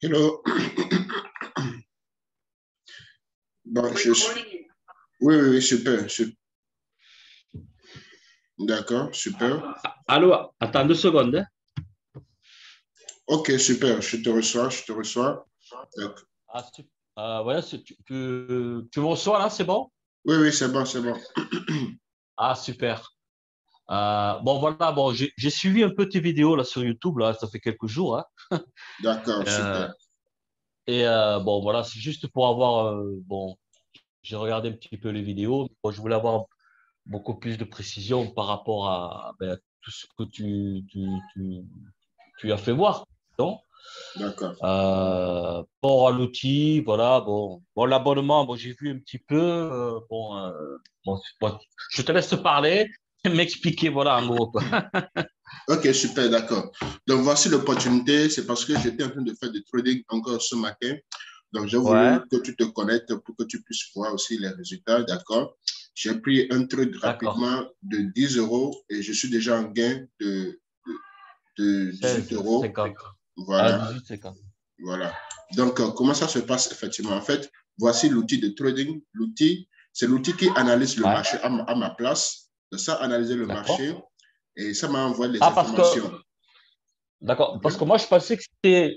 Hello. Bon, oui, oui, oui, super, d'accord, super. Allô, attends 2 secondes, hein. Ok, super, je te reçois, je te reçois. D'accord. Voilà, tu me reçois là, c'est bon? Oui, oui, c'est bon, c'est bon. Ah, super. Bon, voilà, bon, j'ai suivi un peu tes vidéos là sur YouTube, là, ça fait quelques jours, hein. D'accord, Euh, super. bon, voilà, c'est juste pour avoir, bon, j'ai regardé un petit peu les vidéos. Bon, je voulais avoir beaucoup plus de précision par rapport à tout ce que tu as fait voir. Donc, D'accord. bon, à l'outil, voilà, bon, l'abonnement, bon, j'ai vu un petit peu, bon, je te laisse parler, m'expliquer, voilà, en gros, quoi. Ok, super, d'accord. Donc, voici l'opportunité. C'est parce que j'étais en train de faire du trading encore ce matin. Donc, j'ai Ouais, voulu que tu te connectes pour que tu puisses voir aussi les résultats, d'accord? J'ai pris un trade d'accord. rapidement de 10 euros et je suis déjà en gain de 18 16, euros. 50. À Voilà. 18, 50. Voilà. Donc, comment ça se passe effectivement? En fait, voici l'outil de trading. L'outil, c'est l'outil qui analyse le Ouais, marché à ma place. De ça, analyser le d'accord. marché et ça m'a envoyé les Ah, parce que, informations. d'accord, parce que OK? moi, je pensais que c'était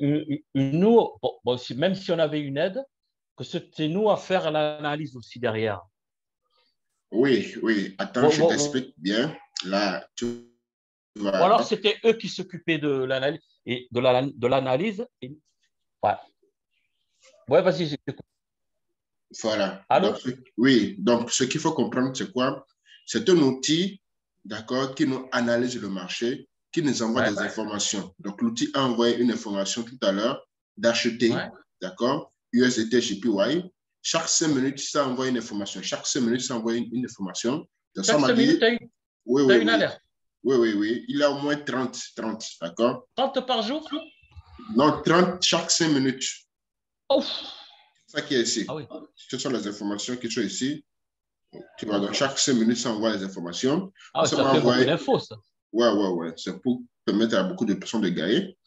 nous, bon, même si on avait une aide, que c'était nous à faire l'analyse aussi derrière. Oui, oui. Attends, Bon, je bon, t'explique bien. Là, tu ou vas. alors c'était eux qui s'occupaient de l'analyse et de l'analyse. Ouais, ouais, vas-y, j'écoute. Voilà. Donc, Allô? oui. Donc, ce qu'il faut comprendre, c'est quoi? C'est un outil, d'accord, qui nous analyse le marché, qui nous envoie Ouais, des informations. Donc, l'outil a envoyé une information tout à l'heure d'acheter, ouais. d'accord, USDT JPY. Chaque 5 minutes, ça envoie une information. Chaque 5 minutes, ça envoie une information. Donc, ça Chaque m'a 5 minutes, dit, oui, tu oui, as une oui. alerte. Oui, oui, oui. Il y a au moins 30, d'accord? 30 par jour? Non, 30 chaque 5 minutes. Ouf! C'est ça qui est ici. Ah oui. Ce sont les informations qui sont ici. Tu vois, donc Ouf. chaque 5 minutes, ça envoie les informations. Ah oui, Ça ça m'a fait beaucoup envoyé. d'infos, ça. Ouais, ouais, ouais. C'est pour permettre à beaucoup de personnes de gagner.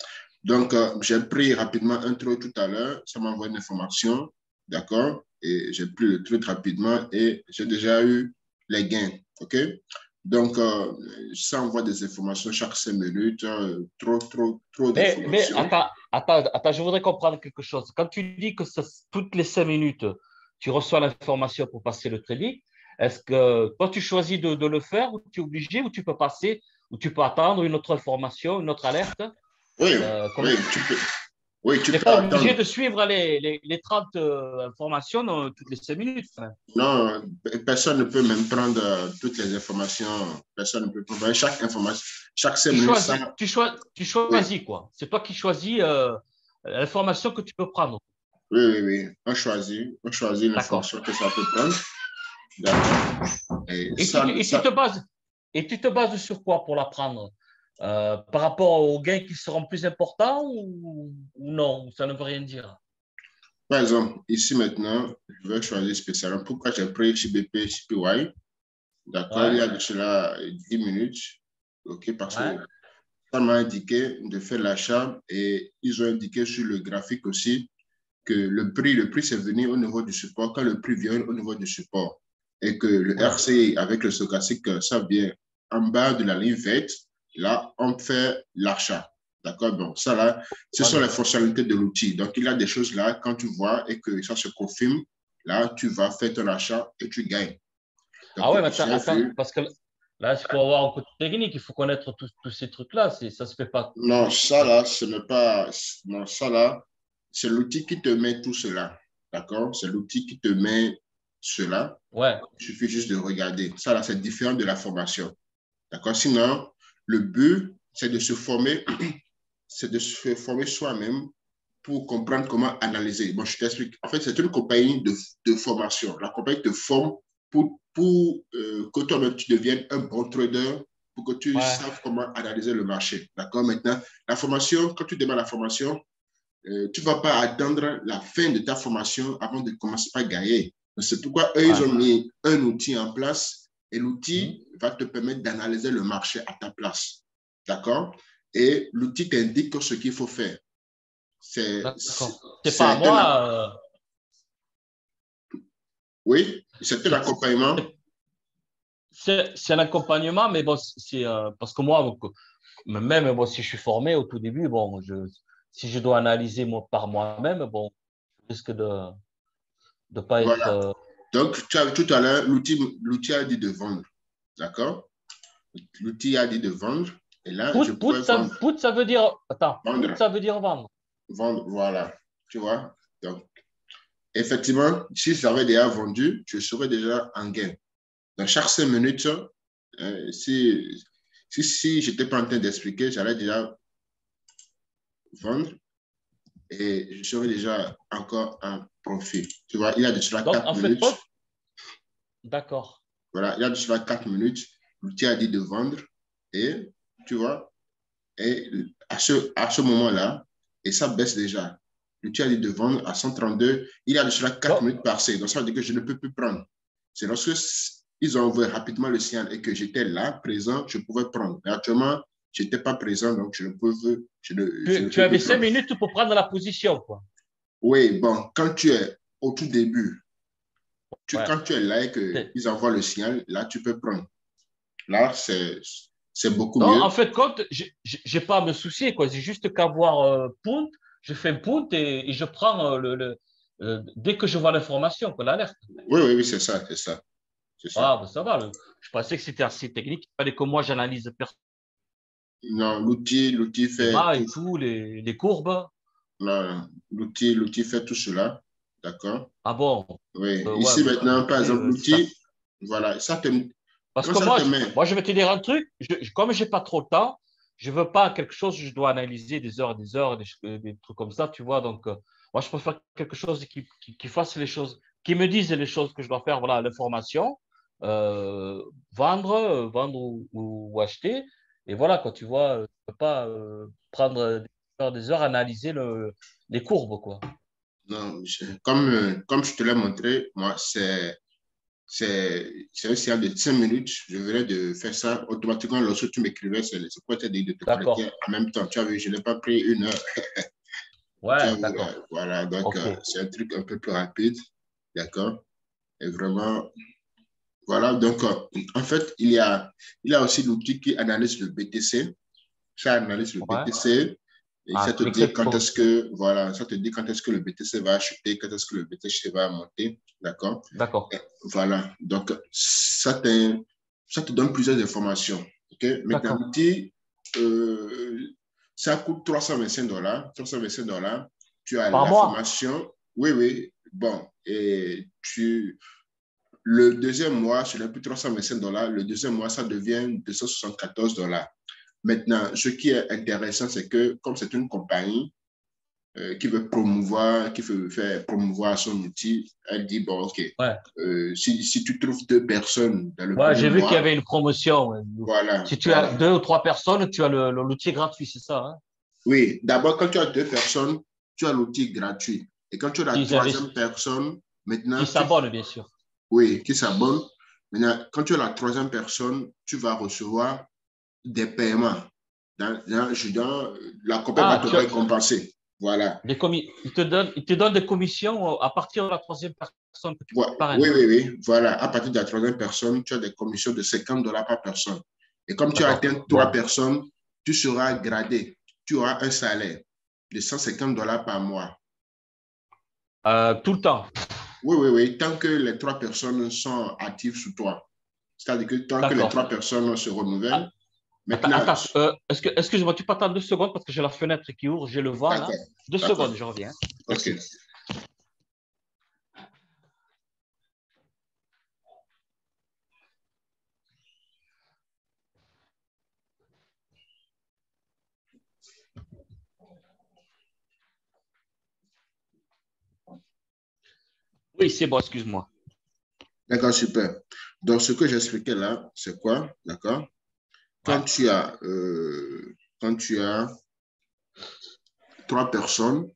Donc, j'ai pris rapidement un truc tout à l'heure. Ça m'a envoyé une information. D'accord? Et j'ai pris le truc rapidement et j'ai déjà eu les gains. OK? Donc, ça envoie des informations chaque 5 minutes. Trop Mais d'informations. attends, je voudrais comprendre quelque chose. Quand tu dis que toutes les 5 minutes, tu reçois l'information pour passer le trading, est-ce que toi, tu choisis de le faire ou tu es obligé ou tu peux passer ou tu peux attendre une autre information, une autre alerte? Oui, Comment. oui, oui, Tu tu n'es peux pas obligé attendre. de suivre les 30 informations toutes les 5 minutes, hein. Non, personne ne peut même prendre toutes les informations. Personne ne peut prendre chaque information. Chaque 5 minutes, ça. Tu Oui, choisis quoi. C'est toi qui choisis l'information que tu peux prendre. oui, oui, oui. On choisit D'accord. l'information que ça peut prendre. D'accord. Et Et tu, ça, te- et tu ça, te bases, et tu te bases sur quoi pour la prendre? Par rapport aux gains qui seront plus importants ou non, ça ne veut rien dire. par exemple, ici maintenant, je vais choisir spécialement pourquoi j'ai pris HBP, HPY. D'accord, il y Ouais, a de cela 10 minutes. OK, parce ouais, que ça m'a indiqué de faire l'achat et ils ont indiqué sur le graphique aussi que le prix c'est venu au niveau du support, quand le prix vient au niveau du support et que le ouais. RCI avec le stochastique, ça vient en bas de la ligne verte, là, on fait l'achat. D'accord? Donc, ça là, ce Ouais, sont les mais- fonctionnalités de l'outil. Donc, il y a des choses là, quand tu vois et que ça se confirme, là, tu vas faire ton achat et tu gagnes. Ah Donc, ouais, mais j'ai attends, vu. parce que là, il faut avoir un côté technique, il faut connaître tous ces trucs-là. Ça se fait pas tout Non, seul. ça là, ce n'est pas. Non, ça là, c'est l'outil qui te met tout cela. D'accord? C'est l'outil qui te met cela. Ouais. Il suffit juste de regarder. Ça, là, c'est différent de la formation. D'accord? Sinon, le but, c'est de se former, c'est de se former soi-même pour comprendre comment analyser. Bon, je t'explique. En fait, c'est une compagnie de formation. La compagnie te forme pour que toi-même, tu deviennes un bon trader, pour que tu Ouais. saches comment analyser le marché. D'accord? Maintenant, la formation, quand tu démarres la formation, tu ne vas pas attendre la fin de ta formation avant de commencer à gagner. C'est pourquoi eux, ils Ouais. ont mis un outil en place et Hmm. l'outil va te permettre d'analyser le marché à ta place. D'accord? Et l'outil t'indique ce qu'il faut faire. D'accord. C'est pas à c'est un, moi. oui, c'est un C'est accompagnement. c'est un accompagnement, mais bon, c'est parce que moi, même bon, si je suis formé au tout début, bon, si je dois analyser moi, par moi-même, bon, je risque de ne pas être. Voilà. Donc, tu as, tout à l'heure, l'outil a dit de vendre. D'accord? L'outil a dit de vendre. Et là, je pouvais vendre. Put, ça veut dire. Attends, put, Vendre. ça veut dire vendre. Vendre. Voilà. Tu vois? Donc, effectivement, si j'avais déjà vendu, je serais déjà en gain. Dans chaque 5 minutes, si je n'étais pas en train d'expliquer, j'allais déjà vendre et je serais déjà encore en profit. Tu vois, il y a de cela Donc, 4 en fait, minutes. d'accord. Voilà, il y a de cela 4 minutes. L'outil a dit de vendre et tu vois, et à ce moment-là, et ça baisse déjà. L'outil a dit de vendre à 132. Il y a de cela 4 Donc, minutes passées. Donc, ça veut dire que je ne peux plus prendre. C'est lorsque ils ont envoyé rapidement le signal et que j'étais là, présent, je pouvais prendre. Mais actuellement, je n'étais pas présent, donc je ne peux, je ne tu peux avais plus cinq prendre. minutes pour prendre la position, quoi. Oui, bon, quand tu es au tout début, Ouais. quand tu es là et qu'ils envoient le signal, là, tu peux prendre. Là, c'est beaucoup Donc, mieux. en fait, compte, j'ai pas à me soucier, quoi. C'est juste qu'avoir punt, je fais un punt et je prends dès que je vois l'information, quoi, l'alerte. Oui, oui, oui, c'est ça, c'est ça, c'est ça. Ah, ben, ça va. Je pensais que c'était assez technique. Il fallait que moi, j'analyse Non, l'outil les fait bas et tout. tout, les courbes. Non, l'outil fait tout cela. D'accord? Ah bon? Oui. Ouais, Ici, mais maintenant, par écoutez, exemple, l'outil, voilà, parce quand que ça te met, moi, je vais te dire un truc. Comme j'ai pas trop de temps, je veux pas quelque chose que je dois analyser des heures et des heures, des trucs comme ça, tu vois. Donc, moi, je préfère quelque chose qui fasse les choses, qui me dise les choses que je dois faire. Voilà, l'information, euh, vendre ou acheter. Et voilà, quoi, tu vois, je peux pas prendre des heures, analyser les courbes, quoi. non, comme je te l'ai montré, moi, c'est un signal de 5 minutes. Je venais de faire ça automatiquement lorsque tu m'écrivais, c'est quoi t'as dit de te connecter D'accord. en même temps. Tu as vu, je n'ai pas pris 1 heure. Tu as Ouais, vu, d'accord. voilà, donc OK. c'est un truc un peu plus rapide. D'accord? Et vraiment, voilà, donc en fait, il y a aussi l'outil qui analyse le BTC. Ça analyse le Ouais. BTC et Ah, ça te les dit quand cryptos. est-ce que, voilà, ça te dit quand est-ce que le BTC va chuter, quand est-ce que le BTC va monter. D'accord? D'accord. Et voilà, donc ça te donne plusieurs informations. OK? Maintenant, D'accord. l'outil, euh, ça coûte $325. $325. Tu as Par mois. l'information. Oui, oui. Bon, et le deuxième mois, ce n'est plus $325. Le deuxième mois, ça devient $274. Maintenant, ce qui est intéressant, c'est que comme c'est une compagnie qui veut promouvoir, qui veut faire promouvoir son outil, elle dit, bon, OK, Ouais. si tu trouves 2 personnes dans le Ouais, premier j'ai vu qu'il y mois, avait une promotion. Ouais. voilà, Si tu as voilà. 2 ou 3 personnes, tu as l'outil gratuit, c'est ça, hein? Oui, d'abord, quand tu as 2 personnes, tu as l'outil gratuit. Et quand tu as la S'ils troisième investissent, personne, qui maintenant, s'abonnent, bien sûr. oui, qui s'abonne. Maintenant, quand tu as la troisième personne, tu vas recevoir des paiements. La compagnie va Ah, te récompenser. Voilà. ils te donnent des commissions à partir de la troisième personne que tu Oui, parraines. oui, oui. Voilà. À partir de la troisième personne, tu as des commissions de $50 par personne. Et comme tu as D'accord. atteint trois Bon. personnes, tu seras gradé. Tu auras un salaire de $150 par mois. Tout le temps. Oui, oui, oui. Tant que les 3 personnes sont actives sous toi. C'est-à-dire que tant que les D'accord. 3 personnes se renouvellent, Ah, maintenant, attends. Excuse-moi, tu peux attendre 2 secondes parce que j'ai la fenêtre qui ouvre, j'ai le vent là. d'accord, 2 secondes, d'accord. je reviens. OK. Merci. Oui, c'est bon, excuse-moi. D'accord, super. Donc, ce que j'expliquais là, c'est quoi? D'accord? Quand Ouais. tu as, quand tu as 3 personnes,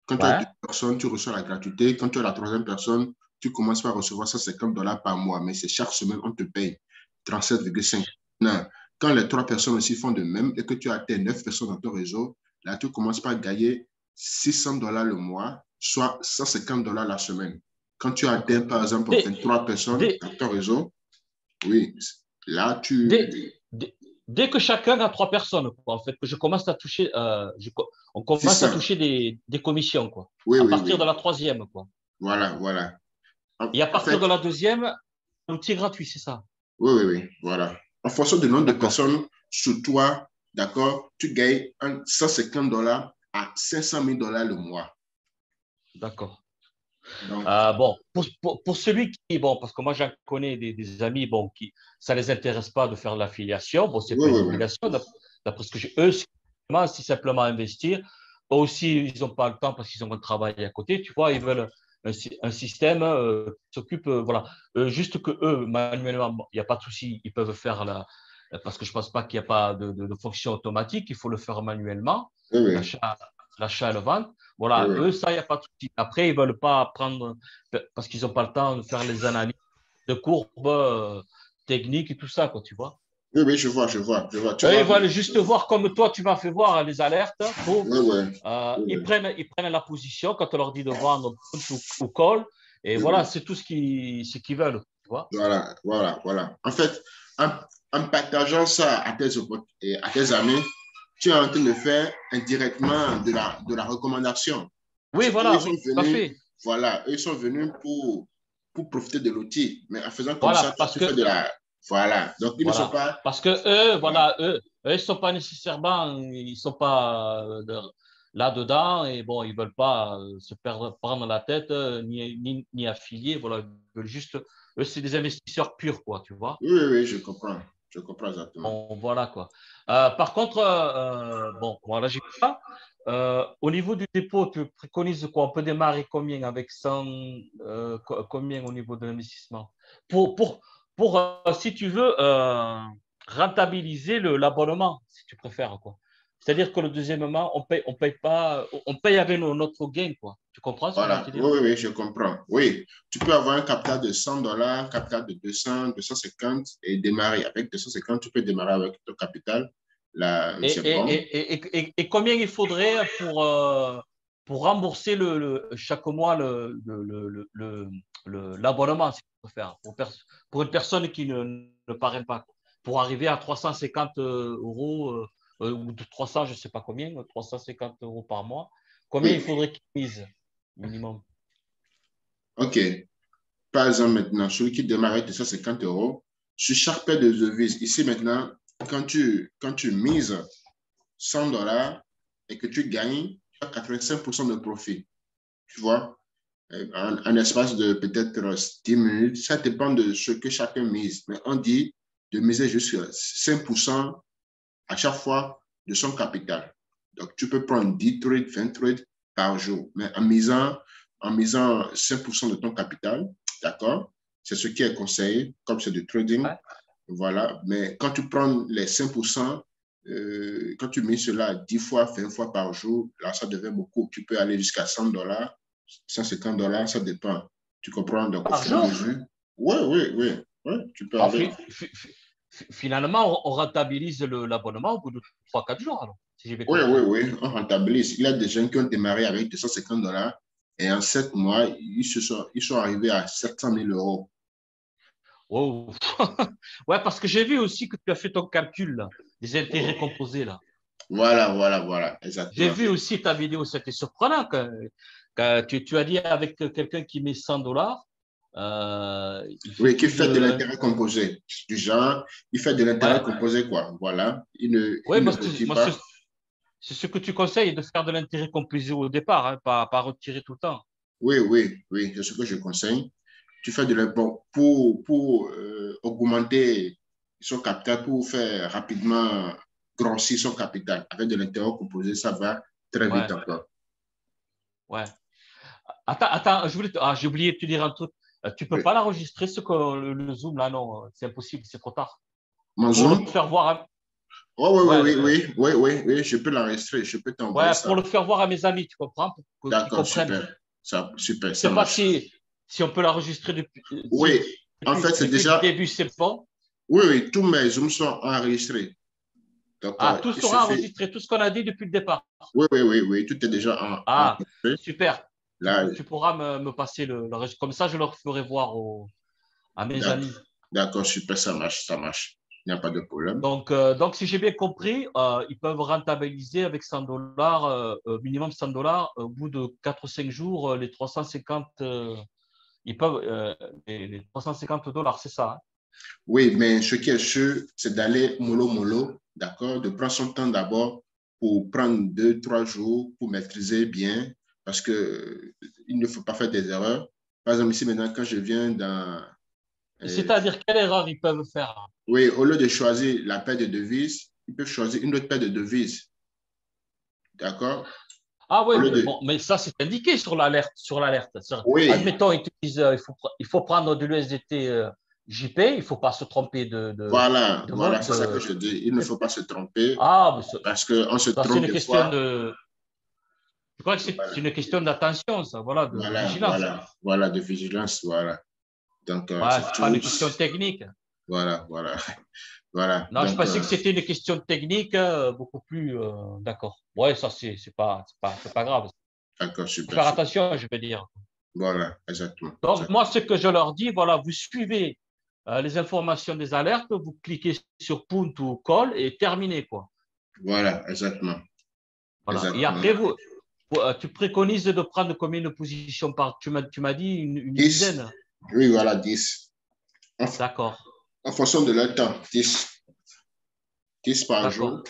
quand tu as deux Ouais. personnes, tu reçois la gratuité. Quand tu as la troisième personne, tu commences par recevoir $150 par mois, mais c'est chaque semaine, on te paye 37,5. Non. Quand les 3 personnes aussi font de même et que tu as tes 9 personnes dans ton réseau, là, tu commences par gagner $600 le mois, soit $150 la semaine. Quand tu atteins, par exemple, Dès, 23 personnes dès, dans ton réseau, oui, là, dès, dès que chacun a 3 personnes, quoi, en fait, que je commence à toucher, on c'est commence à ça. toucher des commissions, quoi. Oui, À oui, partir de oui. la troisième, quoi. Voilà, voilà. Et à En partir fait, de la deuxième, l'outil est gratuit, c'est ça. oui, oui, oui, voilà. En fonction du nombre de D'accord, personnes sous toi, d'accord, tu gagnes $150 à $500 000 le mois. d'accord. Donc, Bon, pour celui qui, bon, parce que moi j'en connais des amis, bon, qui ça les intéresse pas de faire de l'affiliation, bon, c'est oui, pas une oui, oui. obligation, d'après ce que j'ai, eux, c'est simplement investir. Eux aussi, ils n'ont pas le temps parce qu'ils ont un travail à côté, tu vois, ils veulent un système qui s'occupe, voilà. Juste que eux, manuellement, bon, il n'y a pas de souci, ils peuvent faire parce que je pense pas qu'il n'y a pas de fonction automatique, il faut le faire manuellement, Oui, oui, l'achat, l'achat et la vente. oui, Voilà, eux, oui. ça, il n'y a pas de souci. Après, ils ne veulent pas prendre, parce qu'ils n'ont pas le temps de faire les analyses de courbes techniques et tout ça, quoi, tu vois. Oui, oui, je vois, je vois, je vois. Tu Eux, ils vois, veulent juste voir, comme toi, tu m'as fait voir les alertes, boum, oui, oui, oui, oui, ils prennent la position quand on leur dit de vendre ou call, et oui, voilà, oui. c'est tout ce qu'ils veulent, tu vois. Voilà, voilà, voilà. En fait, en, en partageant ça à tes amis, tu es en train de faire indirectement de la recommandation. Oui, Parce qu'eux, ils voilà, sont oui, tout à venus, fait. voilà, eux, ils sont venus pour profiter de l'outil. Mais en faisant comme ça, Voilà, toi, tu fais de la... Voilà. Donc, ils ne sont voilà. pas... Parce que eux, Voilà. voilà, ils sont pas nécessairement, ils sont pas là-dedans et bon, ils veulent pas se perdre, prendre la tête, ni affilier, voilà, ils veulent juste, eux, c'est des investisseurs purs, quoi, tu vois. Oui, oui, oui, je comprends. Je comprends exactement. Bon, voilà, quoi. Par contre, bon, voilà, j'ai pas. Au niveau du dépôt, tu préconises quoi? On peut démarrer combien avec 100, combien au niveau de l'investissement? Pour, pour, si tu veux, rentabiliser l'abonnement, si tu préfères, quoi. C'est-à-dire que le deuxièmement, on paye pas, on paye avec notre gain, quoi. Tu comprends ce que je veux te Voilà, dire? oui, oui, oui, je comprends. Oui, tu peux avoir un capital de $100, un capital de 200, 250 et démarrer. Avec 250, tu peux démarrer avec ton capital. Là, Et, c'est et, bon. et combien il faudrait pour rembourser chaque mois l'abonnement, si tu peux faire, pour une personne qui ne paraît pas, pour arriver à 350 euros ou 300, je ne sais pas combien, 350 euros par mois, combien il Oui, faudrait qu'il mise minimum? OK. Par exemple, maintenant, celui qui démarre avec 250 €, sur chaque paire de devises, ici maintenant, quand tu mises $100 et que tu gagnes, tu as 85% de profit. Tu vois, en espace de peut-être 10 minutes, ça dépend de ce que chacun mise. Mais on dit de miser jusqu'à 5% à chaque fois de son capital. Donc, tu peux prendre 10 trades, 20 trades par jour. Mais en misant 5% de ton capital, d'accord? C'est ce qui est conseillé, comme c'est du trading. Ouais. Voilà. Mais quand tu prends les 5%, quand tu mets cela 10 fois, 20 fois par jour, là, ça devient beaucoup. Tu peux aller jusqu'à $100, $150, ça dépend. Tu comprends? Donc, au Par fur et à jour? mesure, oui, oui, oui, oui, tu peux Ah, aller. finalement, on rentabilise l'abonnement au bout de 3 4 jours, alors, si j'ai bien Oui, oui, compris. oui, on rentabilise. Il y a des gens qui ont démarré avec $250 et en 7 mois, ils sont arrivés à 700 000 euros. Wow. Ouais, parce que j'ai vu aussi que tu as fait ton calcul là, des intérêts composés là. Voilà, voilà, voilà, J'ai exactement. vu aussi ta vidéo, c'était surprenant quand tu as dit avec quelqu'un qui met 100 dollars, il fait Oui, qui plus fait de de. l'intérêt composé. Du genre, il fait de l'intérêt Ouais, composé, quoi. Voilà. ouais, Il ne moi, retire moi, pas. c'est ce que tu conseilles de faire de l'intérêt composé au départ, hein, pas retirer tout le temps. Oui, oui, oui, c'est ce que je conseille. Tu fais de l'impôt pour augmenter son capital, pour faire rapidement grossir son capital. Avec de l'intérêt composé, ça va très vite Ouais, encore. ouais. Attends, j'ai oublié de te dire un truc. Tu peux Oui. pas l'enregistrer, le Zoom là, non, c'est impossible, c'est trop tard. Mon Pour le Zoom? faire voir, Oh, oui, ouais, oui, oui, oui, oui, oui, oui, je peux l'enregistrer, je peux t'envoyer ouais, pour ça. le faire voir à mes amis, tu comprends, pour qu'ils D'accord, comprennent. super. Ça, super, Je ça sais pas marche. si on peut l'enregistrer depuis, Oui, en fait, c'est depuis le déjà. début, c'est bon. Oui, oui, tous mes Zooms sont enregistrés. Donc, Ah, tout il sera suffit. enregistré, tout ce qu'on a dit depuis le départ. Oui, oui, oui, oui, tout est déjà Ah, enregistré. super. Là, Tu pourras me passer comme ça, je le ferai voir à mes d'accord, amis. d'accord, super, ça marche, ça marche. Il n'y a pas de problème. Donc, si j'ai bien compris, ils peuvent rentabiliser avec 100 dollars, minimum 100 dollars, au bout de 4 ou 5 jours, les 350, ils peuvent, les 350 dollars, c'est ça, hein? Oui, mais ce qui est sûr, c'est d'aller mollo mollo, d'accord, de prendre son temps d'abord pour prendre 2, 3 jours pour maîtriser bien, parce que il ne faut pas faire des erreurs. Par exemple, ici maintenant, quand je viens dans, euh, C'est-à-dire, quelle erreur ils peuvent faire? oui, au lieu de choisir la paire de devises, ils peuvent choisir une autre paire de devises, d'accord? Ah Au oui, lieu de, bon, mais ça, c'est indiqué sur l'alerte. Sur l'alerte. oui, Admettons, ils te disent il faut prendre de l'USDT JP, il ne faut pas se tromper voilà, de voilà, mode. c'est ça que je dis. Il ne faut pas se tromper Ah, mais parce qu'on se ça, c'est trompe une des question fois. de. Je crois que c'est Voilà, une question d'attention, ça, voilà, de voilà, vigilance. voilà, voilà, de vigilance, voilà. Donc, Ouais, c'est c'est pas tout. une question technique. Voilà, voilà, voilà. Non, je Donc, pensais que c'était une question technique beaucoup plus. D'accord. Ouais, ça, c'est pas grave. d'accord, Il faut super, faire super. attention, je veux dire. Voilà, exactement. Donc, moi, ce que je leur dis, voilà, vous suivez les informations des alertes, vous cliquez sur Punt ou Call et terminez, quoi. Voilà, exactement. Voilà. Et Exactement. après, tu préconises de prendre combien de positions par. Tu m'as dit une 10. dizaine. Oui, voilà, 10. En, D'accord. en fonction de leur temps, 10 par jour. D'accord.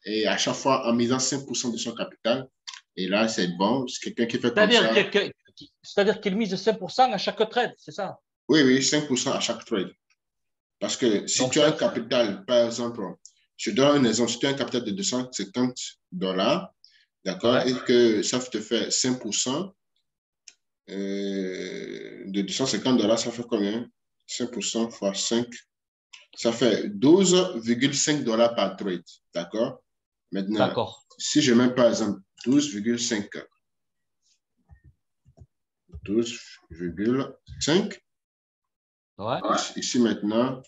Et à chaque fois, en misant 5% de son capital. Et là, c'est bon. C'est quelqu'un qui fait comme C'est-à-dire ça. c'est-à-dire qu'il mise 5% à chaque trade, c'est ça? Oui, oui, 5% à chaque trade. Parce que si Donc, tu as un capital, par exemple, je donne un exemple, si tu as un capital de 250 dollars, d'accord, ouais, et que ça te fait 5%, de 250 dollars, ça fait combien? 5% fois 5, ça fait 12,5 dollars par trade. D'accord? Maintenant, d'accord. si je mets par exemple 12,5, 12,5, Ouais. ici maintenant,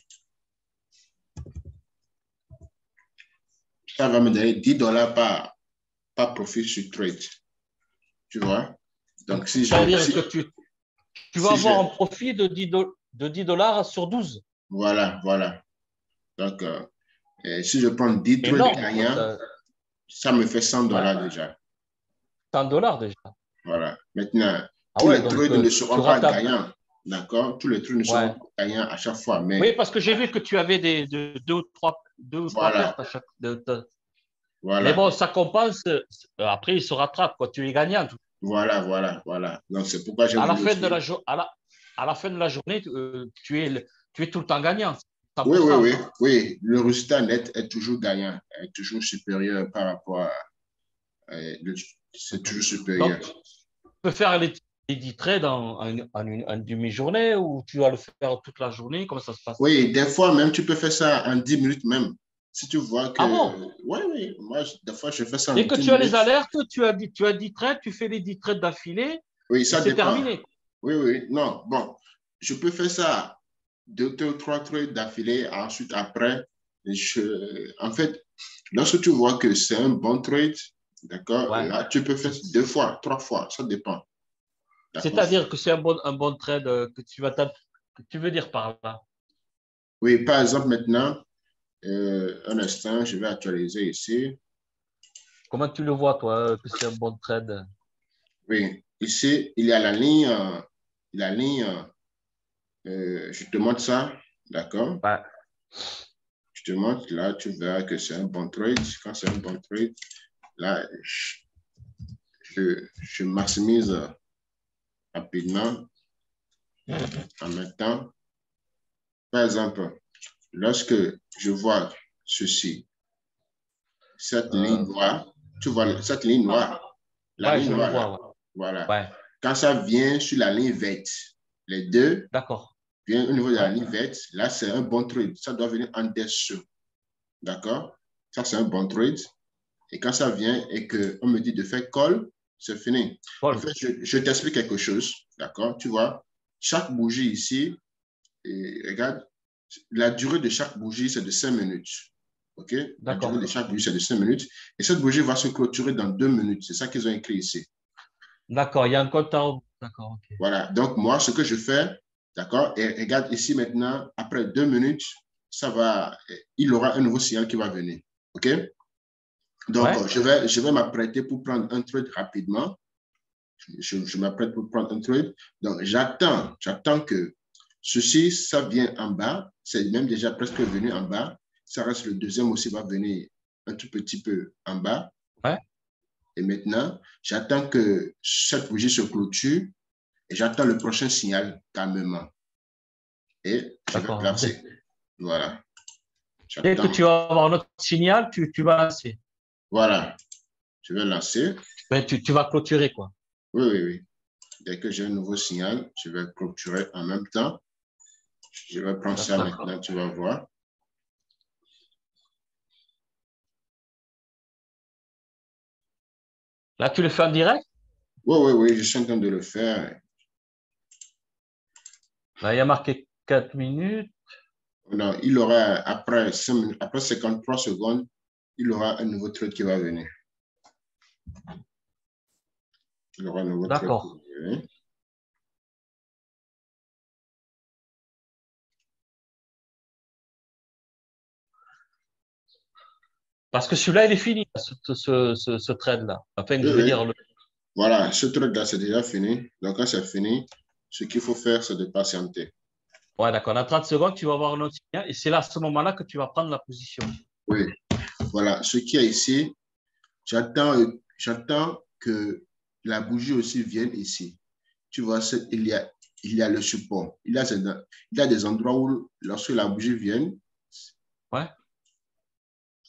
ça va me donner 10 dollars par profit sur trade. Tu vois? Donc, C'est-à-dire que tu vas si avoir un j'ai, profit de 10 dollars sur 12. voilà, voilà. Donc, si je prends 10 trades Énorme, quoi. gagnants, ça me fait 100 Ouais, dollars déjà. 100 dollars déjà. Voilà. Maintenant, Ah tous ouais, les donc trades ne tu seront pas rentables. gagnants. D'accord? Tous les trades ne seront Ouais. pas gagnants à chaque fois. Oui, Mais parce que j'ai vu que tu avais deux ou trois voilà, pertes à chaque. Mais voilà, bon, ça compense. Après, il se rattrape, quoi. Tu es gagnant. voilà, voilà, voilà. Donc, c'est pourquoi j'ai À la voulu fin de aussi. à la fin de la journée, tu es tout le temps gagnant. Oui, oui, 100%, oui, quoi. oui. Le résultat net est toujours gagnant, est toujours supérieur par rapport à. C'est toujours Donc, supérieur. tu peux faire les 10 trades en demi-journée ou tu vas le faire toute la journée. Comment ça se passe? Oui, des fois même, tu peux faire ça en 10 minutes même. Si tu vois Ah que. bon? Oui, oui, moi, des fois, je fais ça en Dès que 10 tu as les minutes. alertes, tu as 10 trades, tu fais les 10 trades d'affilée Oui, et ça c'est dépend. terminé. Oui, oui, non, bon, je peux faire ça 2 ou 3 trades d'affilée. Ensuite, après, en fait, lorsque tu vois que c'est un bon trade, d'accord, Ouais. là, tu peux faire 2 fois, 3 fois, ça dépend. D'accord. C'est-à-dire que c'est un bon trade que tu veux dire par là. Oui, par exemple, maintenant, un instant, je vais actualiser ici. Comment tu le vois, toi, que c'est un bon trade? Oui, ici, il y a la ligne, je te montre ça, d'accord? Ouais. Je te montre, là, tu verras que c'est un bon trade. Quand c'est un bon trade, là, je maximise rapidement en même temps. Par exemple, lorsque je vois ceci, cette ligne Euh, noire, tu vois cette ligne noire, la ouais, ligne je le noire vois. là, Ouais. voilà. Ouais. Quand ça vient sur la ligne verte, les deux D'accord. viennent au niveau de la Ouais. ligne verte, là, c'est un bon trade. Ça doit venir en dessous, d'accord? Ça, c'est un bon trade. Et quand ça vient et qu'on me dit de faire call, c'est fini. En Paul. fait, je t'explique quelque chose, d'accord? Tu vois, chaque bougie ici, et regarde, la durée de chaque bougie, c'est de 5 minutes. OK? La durée D'accord. de chaque bougie, c'est de 5 minutes. Et cette bougie va se clôturer dans 2 minutes. C'est ça qu'ils ont écrit ici. D'accord. Il y a un compte à rebours. D'accord. OK. Voilà. Donc, moi, ce que je fais, d'accord, et regarde ici maintenant, après 2 minutes, il aura un nouveau signal qui va venir. OK? Donc, Ouais. je vais m'apprêter pour prendre un trade rapidement. Je m'apprête pour prendre un trade. Donc, j'attends que ceci, ça vient en bas. C'est même déjà presque venu en bas. Ça reste le deuxième aussi, va venir un tout petit peu en bas. Ouais. Et maintenant, j'attends que cette bougie se clôture et j'attends le prochain signal calmement. Et je vais D'accord. placer. Voilà. Dès que J'attends. tu vas avoir notre signal, tu vas lancer. Voilà. Je vais lancer. Ben, tu vas clôturer, quoi. Oui, oui, oui. Dès que j'ai un nouveau signal, je vais clôturer en même temps. Je vais prendre ça D'accord. maintenant, tu vas voir. Là, tu le fais en direct? Oui, oui, oui, je suis en train de le faire. Là, il y a marqué 4 minutes. Non, il aura, après, 5 minutes, après 53 secondes, il aura un nouveau trade qui va venir. Il aura un nouveau trade qui D'accord. va venir. Parce que celui-là, il est fini, ce trade-là. Enfin, Oui, je veux oui. dire, Voilà, ce trade-là, c'est déjà fini. Donc, quand c'est fini, ce qu'il faut faire, c'est de patienter. ouais, d'accord. Dans 30 secondes, tu vas avoir un autre signal et c'est là, à ce moment-là, que tu vas prendre la position. Oui, voilà. Ce qu'il y a ici, j'attends que la bougie aussi vienne ici. Tu vois, il y a le support. Il y a des endroits où, lorsque la bougie vient, Ouais.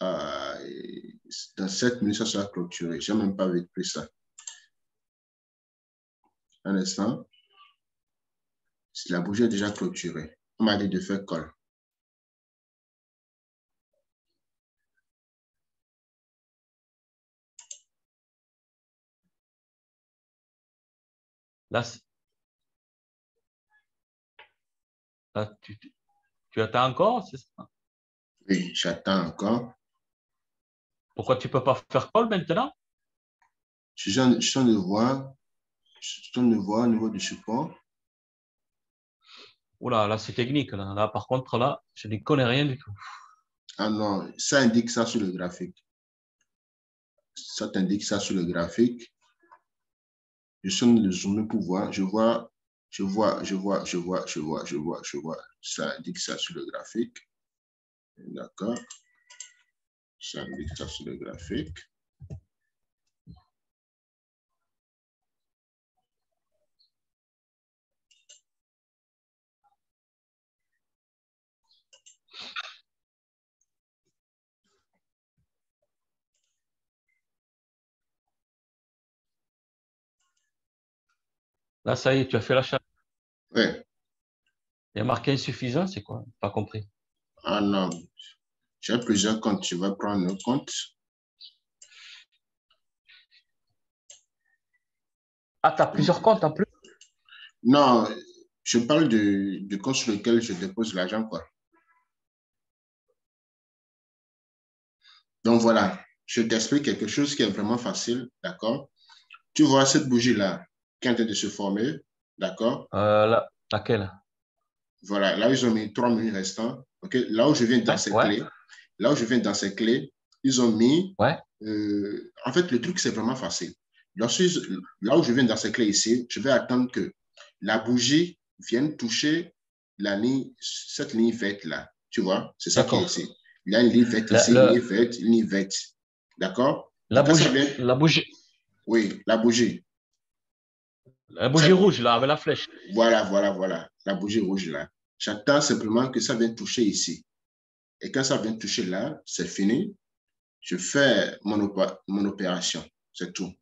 euh, dans 7 minutes, ça sera clôturé. Je n'ai même pas vécu ça. Un instant. La bougie est déjà clôturée. On m'a dit de faire call. Là, là, tu attends encore, c'est ça? Oui, j'attends encore. Pourquoi tu ne peux pas faire call maintenant? Je suis en train de voir. Je suis en train de voir au niveau du support. Oula, là, c'est technique. Là, par contre, là, je n'y connais rien du tout. Ah non, ça indique ça sur le graphique. Ça t'indique ça sur le graphique. Je suis en train de zoomer pour voir. Je vois. Ça indique ça sur le graphique. D'accord. Ça indique ça sur le graphique. Là, ça y est, tu as fait l'achat. Ouais. Il y a marqué insuffisant, c'est quoi? Pas compris. Ah non, j'ai plusieurs comptes. Je vais prendre un compte. Ah, tu as plusieurs comptes en plus? Non, je parle du compte sur lequel je dépose l'argent, quoi. Donc voilà, je t'explique quelque chose qui est vraiment facile, d'accord? Tu vois cette bougie-là qui est en train de se former, d'accord? Laquelle? Voilà, là, ils ont mis 3 minutes restants, ok? Là où je viens dans Ouais, ces ouais, clés, là où je viens dans ces clés, ils ont mis, ouais. en fait, le truc, c'est vraiment facile. Là où je viens dans ces clés ici, je vais attendre que la bougie vienne toucher cette ligne verte là. Tu vois, c'est ça qui est D'accord. ici. Il y a une ligne verte La, ici, une ligne le- verte, une ligne verte. D'accord? Donc, quand ça vient, la bougie, oui, la bougie. la bougie rouge, là, avec la flèche. Voilà. La bougie rouge là. J'attends simplement que ça vienne toucher ici. Et quand ça vient toucher là, c'est fini. Je fais mon opération. C'est tout.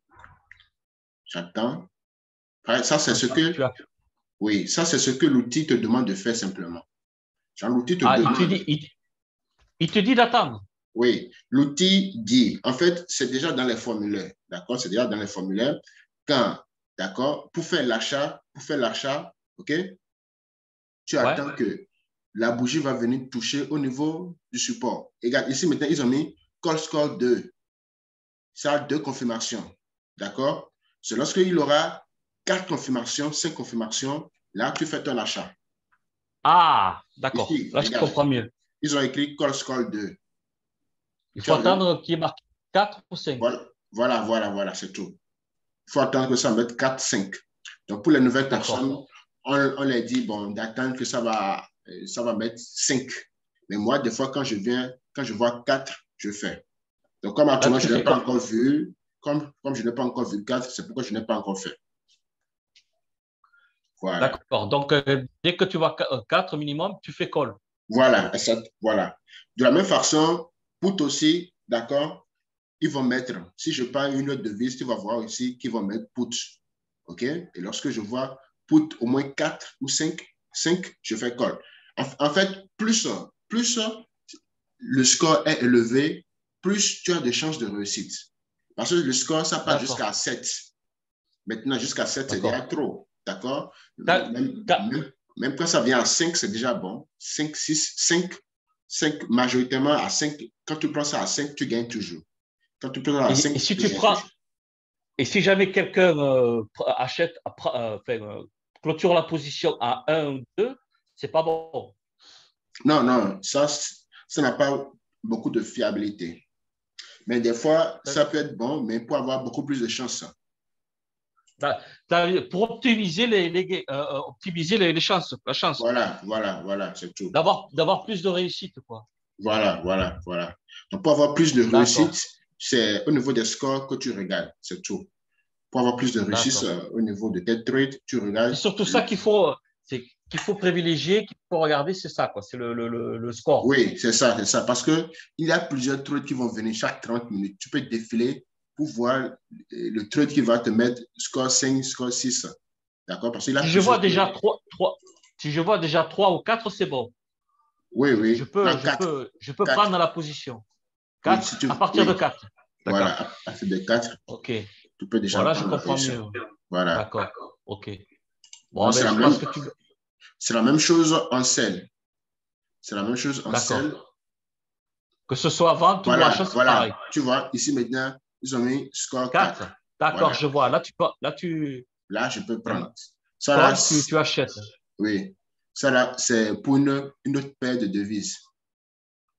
J'attends. Ça, c'est ce que, Tu as... oui, ça, c'est ce que l'outil te demande de faire simplement. Genre, l'outil te Ah, demande, il te dit d'attendre. oui, l'outil dit, en fait, c'est déjà dans les formulaires, d'accord? C'est déjà dans les formulaires. Quand, d'accord, pour faire l'achat, ok, tu Ouais, attends que la bougie va venir toucher au niveau du support. Regarde, ici maintenant, ils ont mis call score 2. Ça a 2 confirmations. D'accord? C'est lorsqu'il aura 4 confirmations, 5 confirmations, là, tu fais ton achat. Ah, d'accord. Ici, Là, je regarde, comprends mieux. ils ont écrit call score 2. Il Tu faut as vu? attendre qu'il y ait marqué 4 ou 5. Voilà, c'est tout. Il faut attendre que ça mette 4, 5. Donc, pour les nouvelles personnes, D'accord. on leur dit, bon, d'attendre que ça va mettre 5. Mais moi, des fois, quand je vois 4, je fais. Donc, comme Là, actuellement, tu je n'ai fais pas quoi? encore vu, comme je n'ai pas encore vu 4, c'est pourquoi je n'ai pas encore fait. Voilà. D'accord. Donc, dès que tu vois 4 minimum, tu fais call. Voilà. De la même façon, put aussi, d'accord, ils vont mettre, si je prends une autre devise, tu vas voir ici qu'ils vont mettre put. OK? Et lorsque je vois put au moins 4 ou 5, je fais call. En fait, plus le score est élevé, plus tu as de chances de réussite. Parce que le score, ça passe D'accord. jusqu'à 7. Maintenant, jusqu'à 7, c'est déjà D'accord. trop. D'accord? T'as- t'as- Même quand ça vient à 5, c'est déjà bon. 5, 6, 5, 5, majoritairement à 5. Quand tu prends ça à 5, tu gagnes toujours. Quand tu prends ça à et 5, si tu tu gagnes prends, toujours. et si jamais quelqu'un achète, clôture la position à 1 ou 2, c'est pas bon. Non, non, ça n'a pas beaucoup de fiabilité. Mais des fois, ça peut être bon, mais pour avoir beaucoup plus de chance. Pour optimiser optimiser les chances, la chance, Voilà, c'est tout. d'avoir plus de réussite, quoi. Voilà. Donc, pour avoir plus de D'accord. réussite, c'est au niveau des scores que tu regardes, c'est tout. Pour avoir plus de réussite D'accord. au niveau de tes trades, tu C'est regardes. surtout ça qu'il faut privilégier, qu'il faut regarder, c'est ça, quoi. C'est le score. Oui, c'est ça. Parce qu'il y a plusieurs trades qui vont venir chaque 30 minutes. Tu peux défiler pour voir le trade qui va te mettre score 5, score 6. D'accord? Parce qu'il y a Si je plusieurs vois trades. déjà si je vois déjà 3 ou 4, c'est bon. Oui. Non, 4. Je peux 4. prendre la position. Oui, 4 à partir de 4. Voilà. D'accord. À partir de 4, OK. tu peux déjà Voilà, je prendre la comprends position. mieux. Voilà. D'accord. OK. Bon, Donc, ben, je pense que tu. c'est la même chose en sell. C'est la même chose en D'accord. sell. Que ce soit vente ou achat, c'est pareil. Tu vois, ici maintenant, ils ont mis score 4. 4. D'accord, Voilà. je vois. Là, tu Là, je peux prendre. Ça, là, call, tu achètes. oui. Ça, là, c'est pour une autre paire de devises.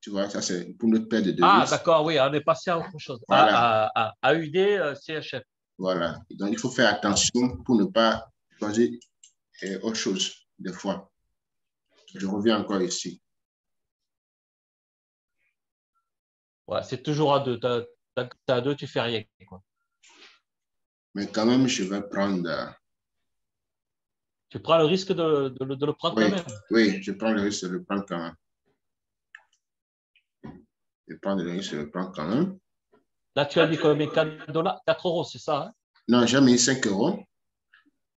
Tu vois, ça, c'est pour une autre paire de Ah, devises. d'accord, oui, on est passé à autre chose. Voilà. AUD, CHF. Voilà. Donc, il faut faire attention pour ne pas choisir autre chose, des fois. Je reviens encore ici. Ouais, c'est toujours à 2. T'as à 2, tu fais rien, quoi. Mais quand même, je vais prendre. Tu prends le risque de le prendre quand Oui, même. oui, je prends le risque de le prendre quand même. Je prends le risque de le prendre quand même. Là, tu as mis combien? 4 dollars, 4 euros, c'est ça, hein? Non, j'ai mis 5 euros.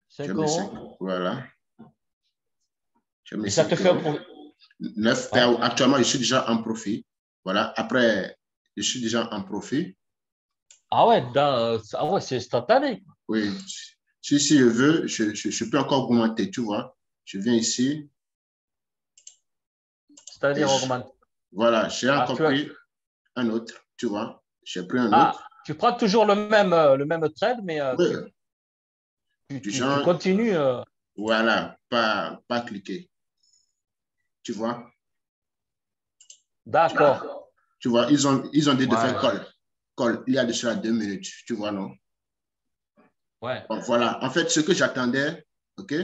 J'ai 5 mis 5 euros. euros. Voilà. J'ai mis Et ça te 5 fait un euros. profit. 9 Ouais. paires. Actuellement, je suis déjà en profit. Voilà. Après, je suis déjà en profit. Ah ouais, c'est instantané. Oui. Si je veux, je peux encore augmenter, tu vois. Je viens ici et C'est-à-dire augmente. voilà, j'ai Ah, encore pris un autre, tu vois. J'ai pris un autre. tu prends toujours le même trade, mais Oui, du tu genre, continues. voilà, pas cliquer, tu vois. D'accord. Tu vois, ils ont dit de faire Ouais, call. Call, il y a de cela 2 minutes, tu vois, non? ouais. Donc, voilà, en fait, ce que j'attendais, OK?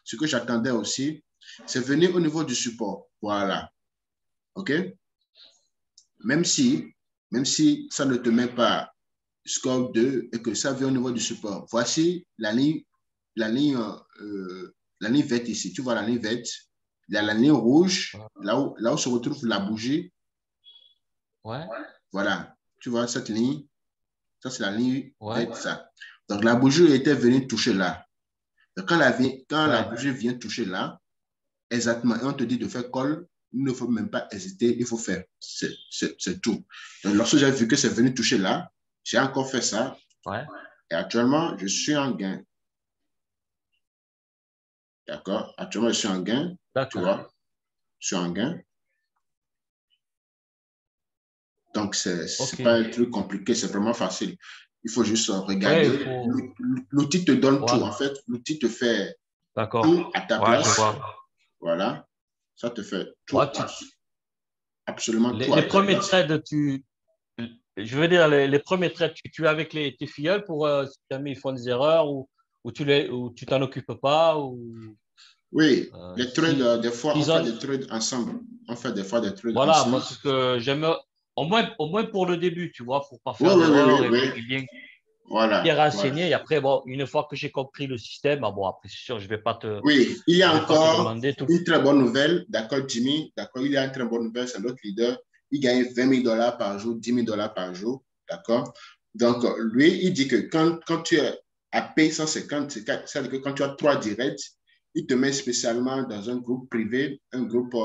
Ce que j'attendais aussi, c'est venir au niveau du support. Voilà, OK? Même si, même si ça ne te met pas score 2 et que ça vient au niveau du support. Voici la ligne, la ligne verte ici. Tu vois la ligne verte? Il y a la ligne rouge, là où se retrouve la bougie. Ouais, Voilà, tu vois cette ligne? Ça, c'est la ligne ouais, verte, ça. Donc, la bougie était venue toucher là. Donc, quand la ouais. bougie vient toucher là, exactement, et on te dit de faire call, il ne faut même pas hésiter, il faut faire. C'est tout. Donc, lorsque j'ai vu que c'est venu toucher là, j'ai encore fait ça. Ouais. Et actuellement, je suis en gain. D'accord? Actuellement, je suis en gain. Tu D'accord. vois? sur un gain. Donc, ce Ok. n'est pas un truc compliqué, c'est vraiment facile. Il faut juste regarder. Ouais, il faut... L'outil te donne tout, Voilà. en fait. L'outil te fait D'accord. tout à ta Ouais, je place. vois. Voilà. Ça te fait tout, Ouais, absolument tout les à ta premiers place. trades, je veux dire, les premiers trades, tu es avec tes filleuls pour si jamais ils font des erreurs ou tu t'en occupes pas ou Oui, les trades, si, des fois, on s'ils fait ont, des trades ensemble. On fait des fois des trades voilà, ensemble. moi, c'est ce que j'aime, au moins pour le début, tu vois, pour pas Oui, faire oui, oui, d'erreurs oui, oui. et bien, bien Voilà, voilà. renseigner. Et après, bon, une fois que j'ai compris le système, ah bon, après, c'est sûr, Oui, il y a je vais pas te encore demander tout. une très bonne nouvelle, d'accord, Jimmy, d'accord, il y a une très bonne nouvelle, c'est notre leader, il gagne 20 000 dollars par jour, 10 000 dollars par jour, d'accord. Donc, lui, il dit que quand tu es à payer 150, c'est-à-dire que quand tu as 3 directs, il te met spécialement dans un groupe privé, un groupe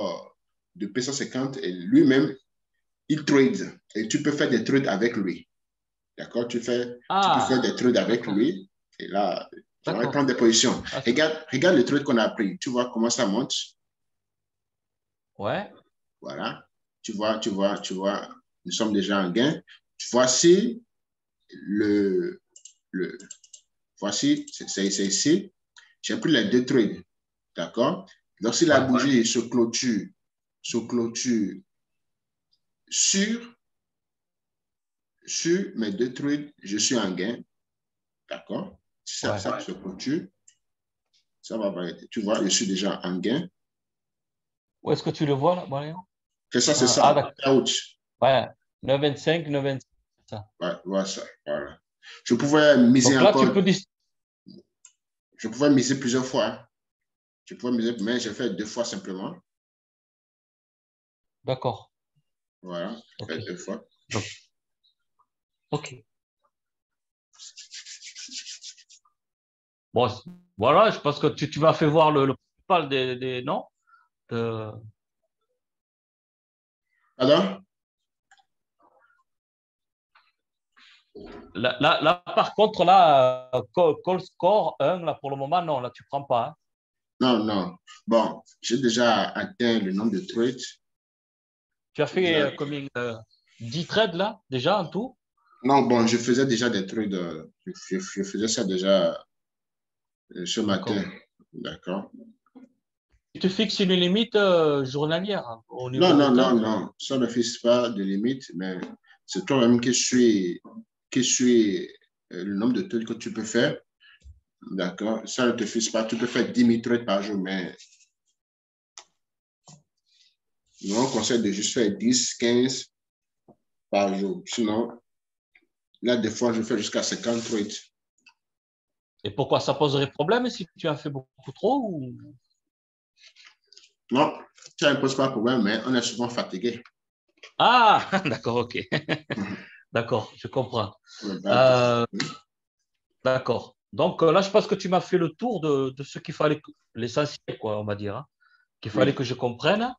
de P150, et lui-même, il trade, et tu peux faire des trades avec lui, d'accord, tu peux faire Ah, des trades avec d'accord, lui, et là, tu vas d'accord. prendre des positions. Ah, Regarde le trade qu'on a pris. Tu vois comment ça monte. ouais, Voilà. Tu vois. Nous sommes déjà en gain. Voici le, le voici, c'est ici. J'ai pris les 2 trades. D'accord? Donc, si la ouais. bougie se clôture sur, sur mes 2 trades, je suis en gain. D'accord? Si ça, Ouais. ça se clôture, ça va arrêter. Tu vois, je suis déjà en gain. Où est-ce que tu le vois là, Marion? Que ça, c'est Ah, ça. d'accord. Ouch. Ouais, 9,25, 9,25. Ça. Ouais, voilà ça. Voilà. Je pouvais miser Donc là, tu encore, peux dire. je pouvais miser plusieurs fois. Hein. Je pouvais miser, mais j'ai fait 2 fois simplement. D'accord. Voilà, j'ai OK. fait 2 fois. Donc, OK. Bon, voilà, je pense que tu m'as fait voir le principal des non? De- Alors, là, par contre, là, call score 1, là, pour le moment, non, là, tu prends pas. Hein. non, non. Bon, j'ai déjà atteint le nombre de trades. Tu as fait combien? 10 trades, là, déjà, en tout? Non, bon, je faisais déjà des trades. Je faisais ça déjà ce matin. D'accord. D'accord. Tu te fixes une limite journalière hein, au Non, niveau des non, non, trades? non. Ça ne fixe pas de limite, mais c'est toi-même qui suis le nombre de trades que tu peux faire. D'accord. Ça ne te fixe pas. Tu peux faire 10 000 trades par jour, mais nous, on conseille de juste faire 10, 15 par jour. Sinon, là, des fois, je fais jusqu'à 50 trades. Et pourquoi ça poserait problème si tu en fais beaucoup trop ou... Non, ça ne pose pas de problème, mais on est souvent fatigué. Ah, d'accord, OK. D'accord, je comprends. Euh, d'accord. Donc là, je pense que tu m'as fait le tour de ce qu'il fallait, l'essentiel, quoi, on va dire, hein, qu'il fallait Oui. que je comprenne.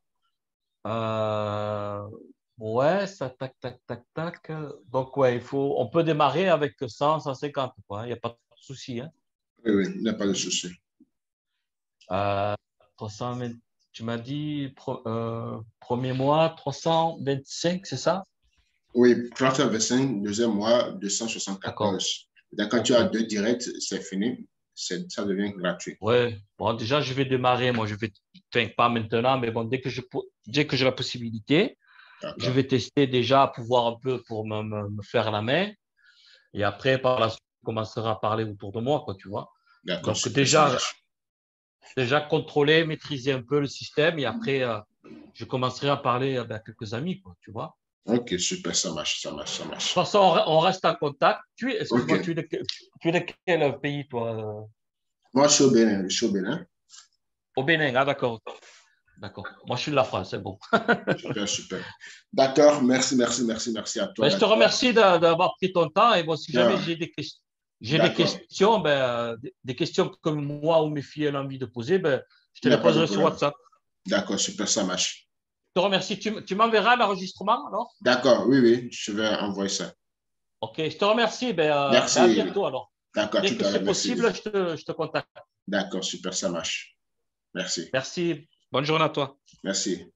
Euh, ouais, ça, tac, tac, tac, tac. Donc, ouais, on peut démarrer avec 100, 150, quoi. Il n'y a pas de souci, hein. Oui, oui, il n'y a pas de souci. 320, tu m'as dit, premier mois, 325, c'est ça? Oui, 325, deuxième mois, D'accord. 274. Quand tu OK. as 2 directs, c'est fini. Ça devient gratuit. Ouais, bon, déjà, je vais démarrer. Moi, enfin, pas maintenant, mais bon, dès que j'ai la possibilité, je D'accord. vais tester déjà, pouvoir un peu pour me faire la main. Et après, par la suite, on commencera à parler autour de moi, quoi, tu vois. D'accord, Donc, super, ça marche. déjà contrôler, maîtriser un peu le système. Et après, je commencerai à parler à quelques amis, quoi, tu vois. Ok, super, ça marche, ça marche, ça De toute marche. façon, on reste en contact. Ok. Excuse-moi, tu es de quel pays, toi? Moi, je suis au Bénin, je suis au Bénin. Au Bénin, ah, d'accord. D'accord. Moi, je suis de la France, c'est bon. Super, super. D'accord, merci, merci, merci, merci à toi, Ben, je te d'accord. remercie d'avoir pris ton temps. Et bon, si jamais Ah, j'ai des d'accord, questions, des questions que moi ou mes filles ont envie de poser, ben, je te il n'y a les pas de poserai sur problème. WhatsApp. D'accord, super, ça marche. Je te remercie. Tu m'enverras l'enregistrement alors? D'accord, oui, oui, je vais envoyer ça. OK, je te remercie. À Merci. bientôt alors. D'accord, Dès tout que à l'heure, c'est merci. possible, je te contacte. D'accord, super, ça marche. Merci. Merci. Bonne journée à toi. Merci.